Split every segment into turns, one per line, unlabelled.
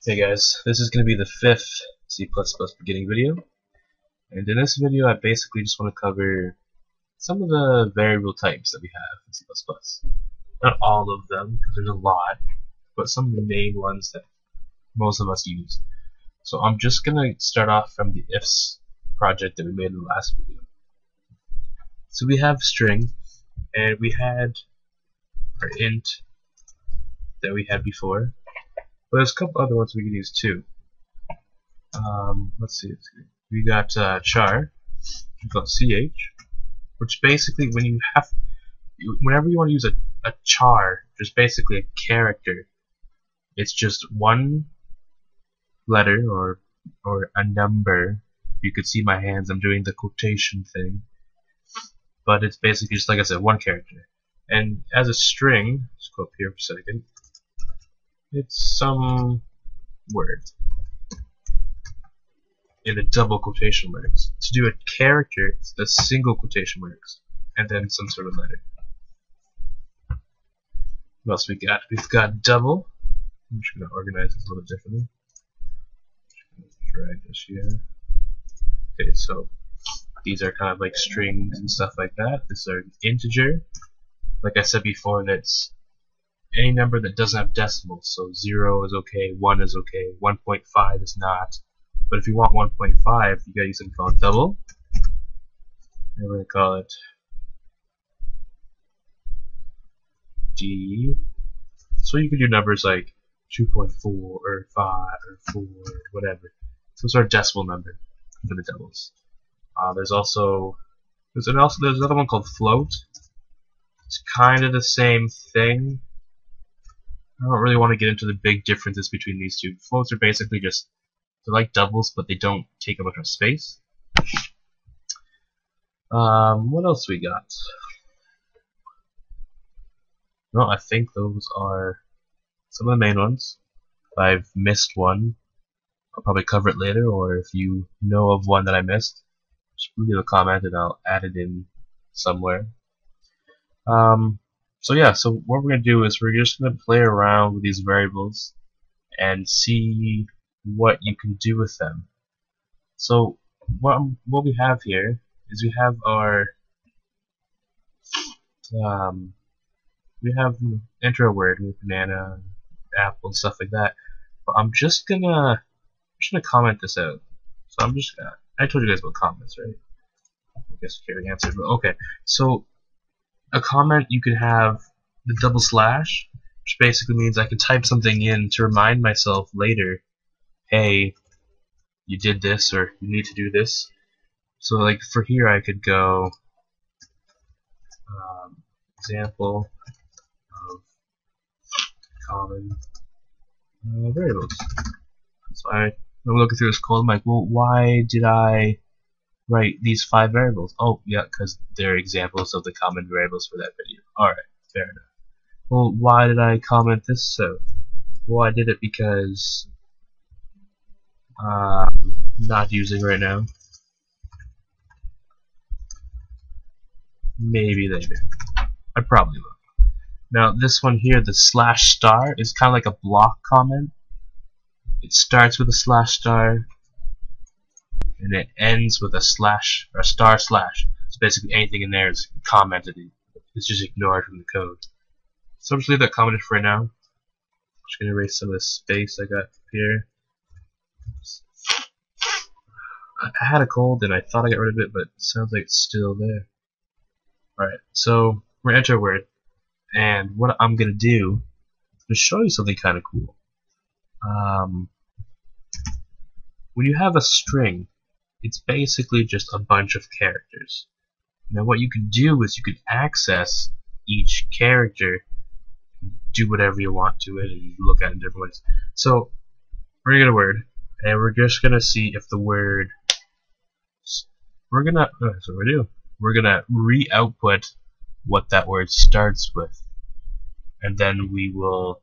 Hey guys, this is going to be the fifth C++ beginning video, and in this video I basically just want to cover some of the variable types that we have in C++. Not all of them, because there's a lot, but some of the main ones that most of us use. So I'm just going to start off from the ifs project that we made in the last video. So we have string, and we had our int that we had before. But there's a couple other ones we can use too. Let's see. We got char, we got ch, which basically whenever you want to use a char, just basically a character. It's just one letter or a number. You could see my hands. I'm doing the quotation thing, but it's basically just like I said, one character. And as a string, let's go up here for a second. It's some word in the double quotation marks. To do a character, it's the single quotation marks, and then some sort of letter. What else we got? We've got double. I'm just going to organize this a little bit differently. Drag this here. Okay, so these are kind of like strings and stuff like that. This is an integer. Like I said before, that's any number that doesn't have decimals. So 0 is okay, 1 is okay, 1.5 is not. But if you want 1.5, you gotta use something called double. And we're gonna call it D. So you can do numbers like 2.4 or 5 or 4 or whatever. Some sort of decimal number for the doubles. There's another one called float. It's kind of the same thing. I don't really want to get into the big differences between these two. Floats are basically just, they're like doubles, but they don't take up much of space. What else we got? No, I think those are some of the main ones. If I've missed one, I'll probably cover it later, or if you know of one that I missed, just leave a comment and I'll add it in somewhere. So yeah, so what we're going to do is we're just going to play around with these variables and see what you can do with them. So what we have here is we have our enter a word with banana, apple, and stuff like that. But I'm just gonna comment this out. So I told you guys about comments, right? I guess you already answered, but okay. So a comment, you can have the double slash, which basically means I can type something in to remind myself later, hey, you did this, or you need to do this. So like for here I could go example of common variables. So I'm looking through this code, I'm like, well, why did I write these 5 variables? Oh, yeah, because they're examples of the common variables for that video. Alright, fair enough. Well, why did I comment this so? Well, I did it because not using right now. Maybe later. I probably will. Now, this one here, the slash star, is kind of like a block comment. It starts with a slash star, and it ends with a slash or a star slash. So basically anything in there is commented. It's just ignored from the code. So I'm just leave that commented for right now. I'm just gonna erase some of the space I got here. Oops. I had a cold and I thought I got rid of it, but it sounds like it's still there. Alright, so we're gonna enter a word, and what I'm gonna do is show you something kind of cool. When you have a string, it's basically just a bunch of characters. Now what you can do is you can access each character, do whatever you want to it, and look at it in different ways. So we're gonna get a word, and we're just gonna see if the word. We're gonna re-output what that word starts with, and then we will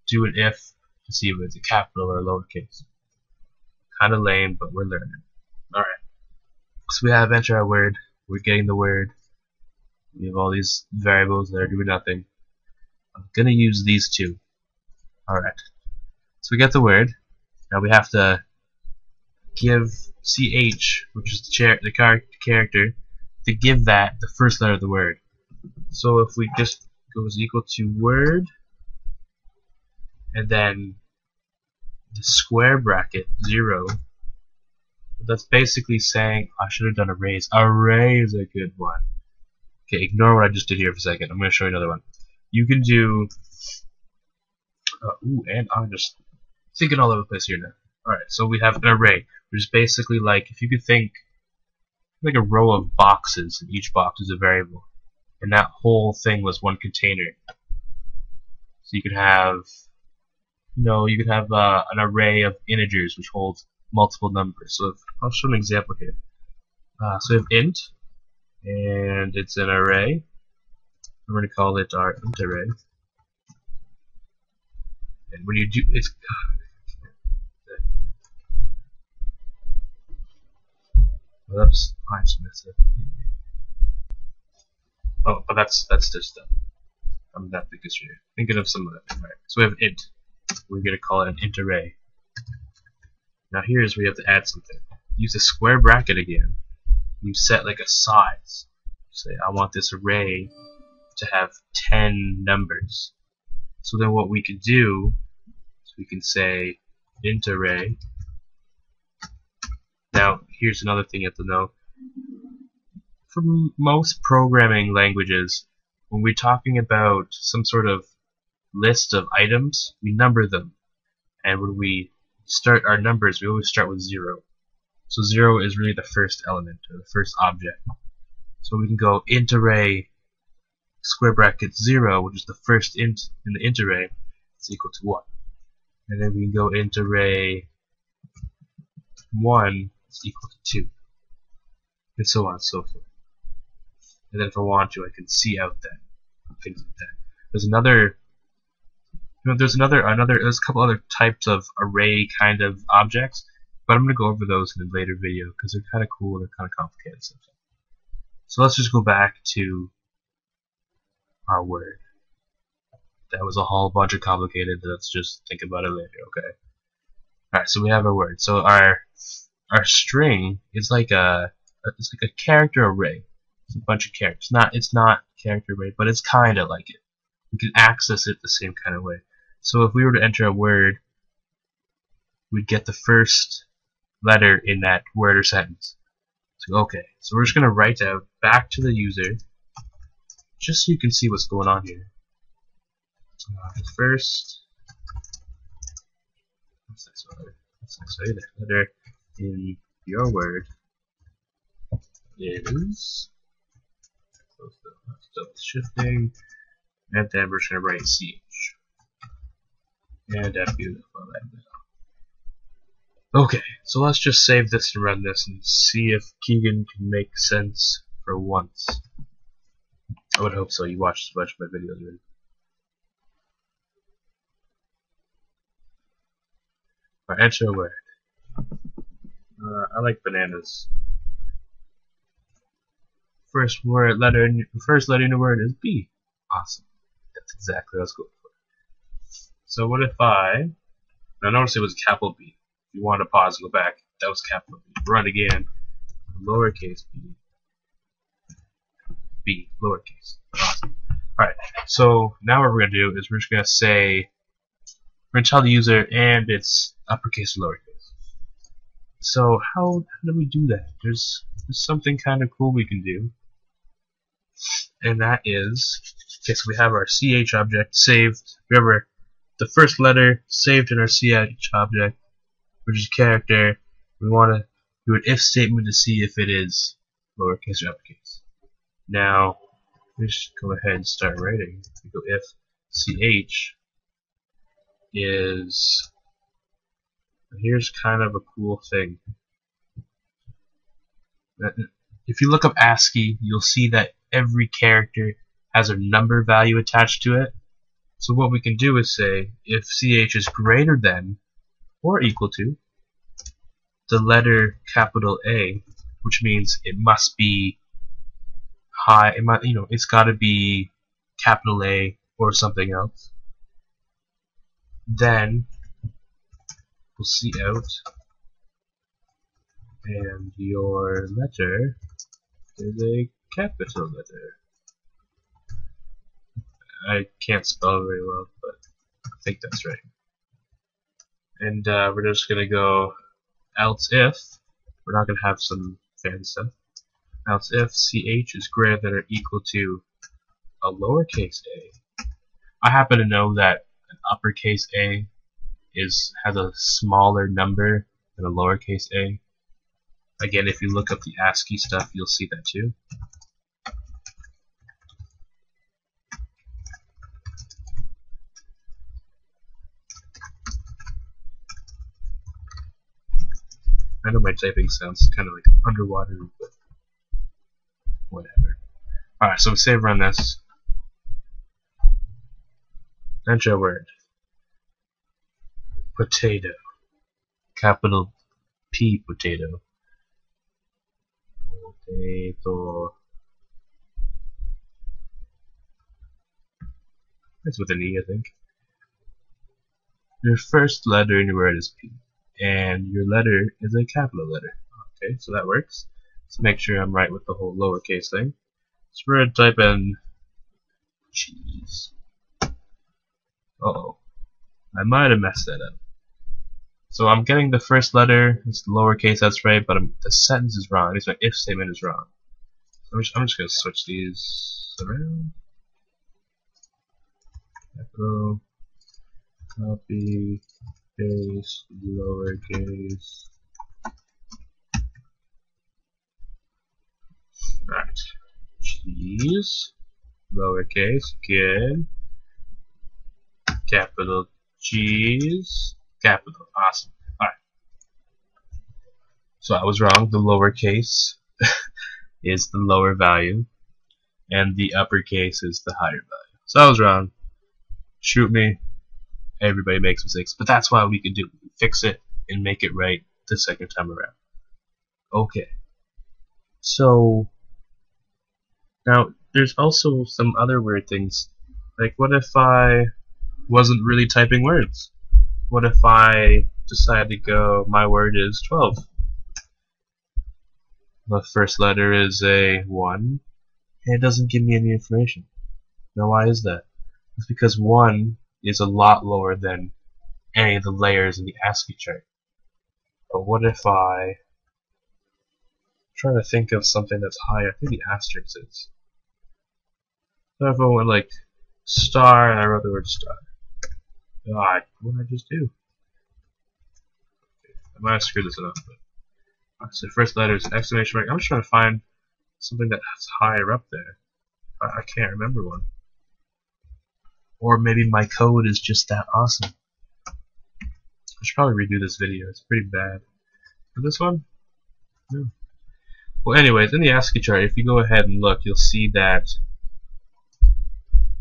do an if to see if it's a capital or a lowercase. Kind of lame, but we're learning. Alright. So we have enter our word. We're getting the word. We have all these variables that are doing nothing. I'm gonna use these two. Alright. So we get the word. Now we have to give ch, which is the character, to give that the first letter of the word. So if we just goes equal to word, and then the square bracket 0, that's basically saying, I should have done arrays. Array is a good one. Okay, ignore what I just did here for a second. I'm going to show you another one. You can do and I'm just thinking all over the place here now. Alright, so we have an array, which is basically like, if you could think like a row of boxes, and each box is a variable, and that whole thing was one container. So you could have, an array of integers which holds multiple numbers. So I'll show an example here. So we have int, and it's an array. We're going to call it our int array. And when you do, it's oops, I just messed up. Oh, but that's just stuff. I'm that big here. Thinking of some of that. Right. So we have int. We're going to call it an int array. Now here's where you have to add something. Use a square bracket again. You set like a size. Say I want this array to have 10 numbers. So then what we can do is we can say int array. Now here's another thing you have to know. For most programming languages, when we're talking about some sort of list of items, we number them. And when we start our numbers, we always start with 0. So 0 is really the first element, or the first object. So we can go int array square bracket 0, which is the first int in the int array, is equal to 1. And then we can go int array 1 is equal to 2. And so on and so forth. And then if I want to, I can see out that. Things like that. There's a couple other types of array kind of objects, but I'm going to go over those in a later video because they're kind of cool, they're kind of complicated sometimes. So let's just go back to our word. That was a whole bunch of complicated, let's just think about it later, okay? Alright, so we have our word. So our string is like a character array. It's a bunch of characters. It's not character array, but it's kinda like it. We can access it the same kind of way. So if we were to enter a word, we'd get the first letter in that word or sentence. So okay, so we're just gonna write out back to the user, just so you can see what's going on here. The first letter in your word is double shifting, and then we're just gonna write ch. And that's beautiful like that. Okay, so let's just save this and run this and see if Keegan can make sense for once. I would hope so. You watched a bunch of my videos already. Alright, enter a word. I like bananas. First letter in the word is B. Awesome. That's exactly what I was going for. So what if now notice it was capital B. If you want to pause and go back, that was capital B. Run again, lowercase b, lowercase. Awesome. Alright, so now what we're going to do is we're just going to say, we're going to tell the user, and it's uppercase or lowercase. So how do we do that? There's something kind of cool we can do. And that is, okay, so we have our ch object saved. Remember, the first letter saved in our ch object, which is character. We want to do an if statement to see if it is lowercase or uppercase. Now, we just go ahead and start writing. We go if ch is, here's kind of a cool thing. If you look up ASCII, you'll see that every character has a number value attached to it. So what we can do is say if ch is greater than or equal to the letter capital A, which means it must be high. It's got to be capital A or something else. Then We'll see out, and your letter is a capital letter. I can't spell very well, but I think that's right. And we're just gonna go else if, we're not gonna have some fancy stuff, else if ch is greater than or equal to a lowercase a. I happen to know that an uppercase a has a smaller number than a lowercase a. Again, if you look up the ASCII stuff, you'll see that too. I know my typing sounds kind of like underwater, but whatever. Alright, so save run this. Enter a word. Potato. Capital P, potato. Potato. It's with an E, I think. Your first letter in your word is P, and your letter is a capital letter. Okay, so that works. Let's make sure I'm right with the whole lowercase thing. So we're going to type in cheese. Uh-oh. I might have messed that up. So I'm getting the first letter, it's the lowercase, that's right, but the sentence is wrong. At least my if statement is wrong. So I'm just going to switch these around. Capital, copy, paste, lowercase. Right. Cheese, lowercase, good. Capital cheese, capital, awesome. Alright. So I was wrong, the lowercase is the lower value, and the uppercase is the higher value. So I was wrong. Shoot me. Everybody makes mistakes, but that's why we can do it. Fix it and make it right the second time around. Okay. So now there's also some other weird things. Like, what if I wasn't really typing words? What if I decide to go, my word is 12? The first letter is a 1, and it doesn't give me any information. Now why is that? It's because 1 is a lot lower than any of the layers in the ASCII chart. But what if I'm trying to think of something that's higher? I think the asterisk is. What if I went like star and I wrote the word star? God, what did I just do? I might have screwed this up. But so first letter is exclamation mark. I'm just trying to find something that's higher up there. I can't remember one. Or maybe my code is just that awesome. I should probably redo this video. It's pretty bad. For this one? No. Well, anyways, in the ASCII chart, if you go ahead and look, you'll see that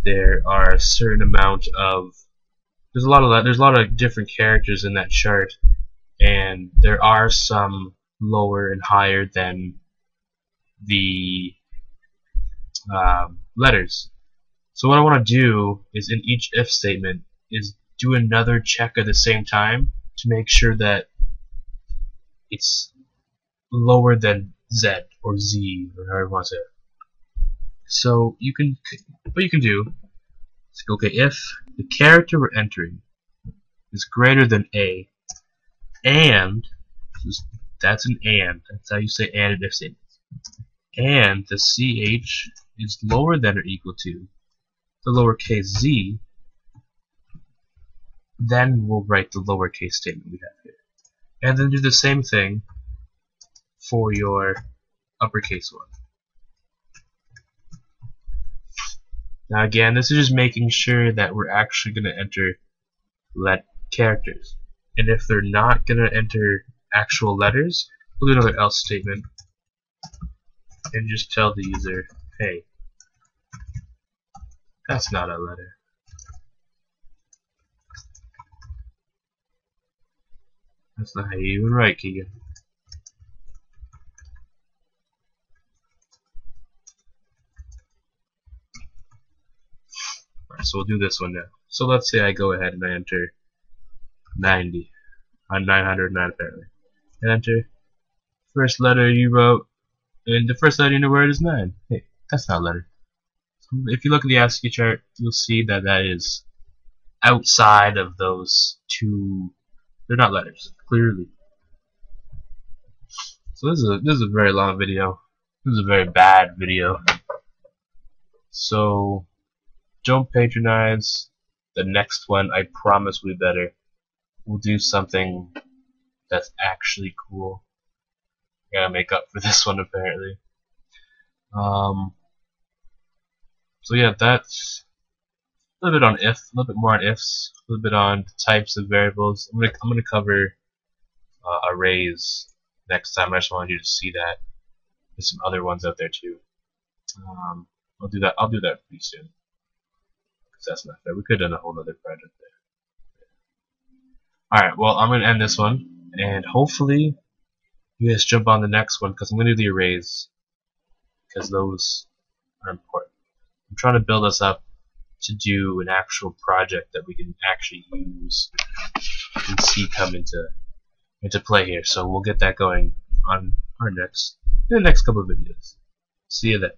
there are a certain amount of there's a lot of different characters in that chart, and there are some lower and higher than the letters. So what I want to do is in each if statement is do another check at the same time to make sure that it's lower than Z or Z or however you want to say it. So what you can do is go, okay, if the character we're entering is greater than A, and that's an and. That's how you say and in if statements. And the CH is lower than or equal to the lowercase z, then we'll write the lowercase statement we have here. And then do the same thing for your uppercase one. Now again, this is just making sure that we're actually going to enter characters. And if they're not going to enter actual letters, we'll do another else statement and just tell the user, hey, that's not a letter. That's not how you even write, Keegan. Alright, so we'll do this one now. So let's say I go ahead and I enter 90. on 909 apparently. And enter. First letter you wrote, and the first letter in the word is 9. Hey, that's not a letter. So if you look at the ASCII chart, you'll see that that is outside of those two. They're not letters, clearly. So this is a very long video. This is a very bad video. So don't patronize. The next one, I promise, will be better. We'll do something that's actually cool. I gotta make up for this one apparently. So yeah, that's a little bit on if, a little bit more on ifs, a little bit on types of variables. I'm gonna cover arrays next time. I just wanted you to see that. There's some other ones out there too. I'll do that pretty soon. Because that's not fair. We could have done a whole other project there. Alright, well I'm gonna end this one, and hopefully you guys jump on the next one, because I'm gonna do the arrays, because those are important. I'm trying to build us up to do an actual project that we can actually use and see come into play here. So we'll get that going on in the next couple of videos. See you then.